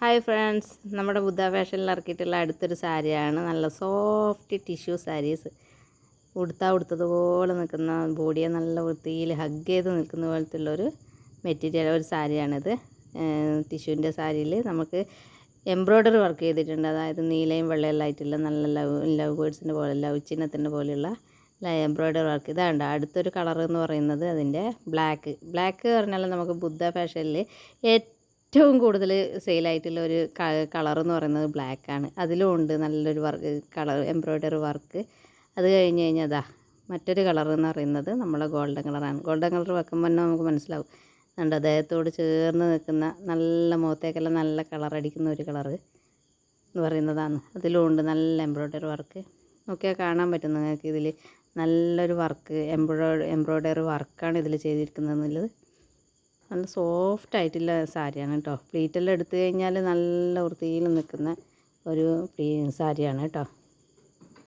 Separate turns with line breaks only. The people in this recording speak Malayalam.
ഹായ് ഫ്രണ്ട്സ്, നമ്മുടെ ബുദ്ധ ഫാഷനിൽ ഇറക്കിയിട്ടുള്ള അടുത്തൊരു സാരിയാണ്. നല്ല സോഫ്റ്റ് ടിഷ്യൂ സാരീസ്. ഉടുത്തതുപോലെ നിൽക്കുന്ന, ബോഡിയെ നല്ല വൃത്തിയിൽ ഹഗ് ചെയ്ത് നിൽക്കുന്ന പോലത്തെ ഉള്ളൊരു മെറ്റീരിയൽ, ഒരു സാരിയാണിത്. ടിഷ്യൂവിൻ്റെ സാരിയിൽ നമുക്ക് എംബ്രോയ്ഡറി വർക്ക് ചെയ്തിട്ടുണ്ട്. അതായത് നീലയും വെള്ളയെല്ലാം ആയിട്ടുള്ള നല്ല ലവ് ബേർഡ്സിൻ്റെ പോലെ, ലവ് ചിഹ്നത്തിൻ്റെ പോലെയുള്ള എംബ്രോയ്ഡറി വർക്ക്. ഇതാണ്ട് അടുത്തൊരു കളർ എന്ന് പറയുന്നത് അതിൻ്റെ ബ്ലാക്ക് പറഞ്ഞാൽ നമുക്ക് ബുദ്ധ ഫാഷനിൽ ഏറ്റവും കൂടുതൽ സെയിലായിട്ടുള്ള ഒരു കളർ എന്ന് പറയുന്നത് ബ്ലാക്കാണ്. അതിലും ഉണ്ട് നല്ലൊരു വർക്ക്, കളർ എംബ്രോയ്ഡറി വർക്ക്. അത് കഴിഞ്ഞ് കഴിഞ്ഞാൽ അതാ മറ്റൊരു കളർ എന്ന് പറയുന്നത് നമ്മളെ ഗോൾഡൻ കളറാണ്. ഗോൾഡൻ കളർ വെക്കുമ്പോൾ തന്നെ നമുക്ക് മനസ്സിലാവും. അതുകൊണ്ട് അദ്ദേഹത്തോട് ചേർന്ന് നിൽക്കുന്ന നല്ല മുഖത്തേക്കെല്ലാം നല്ല കളർ അടിക്കുന്ന ഒരു കളറ് എന്ന് പറയുന്നതാണ്. അതിലും ഉണ്ട് നല്ല എംബ്രോയ്ഡറി വർക്ക്. നോക്കിയാൽ കാണാൻ പറ്റും നിങ്ങൾക്ക്. ഇതിൽ നല്ലൊരു വർക്ക്, എംബ്രോയ്ഡറി വർക്കാണ് ഇതിൽ ചെയ്തിരിക്കുന്നത് എന്നുള്ളത്. നല്ല സോഫ്റ്റ് ആയിട്ടുള്ള സാരിയാണ് കേട്ടോ. പ്ലീറ്റെല്ലാം എടുത്തു കഴിഞ്ഞാൽ നല്ല വൃത്തിയിൽ നിൽക്കുന്ന ഒരു സാരിയാണ് കേട്ടോ.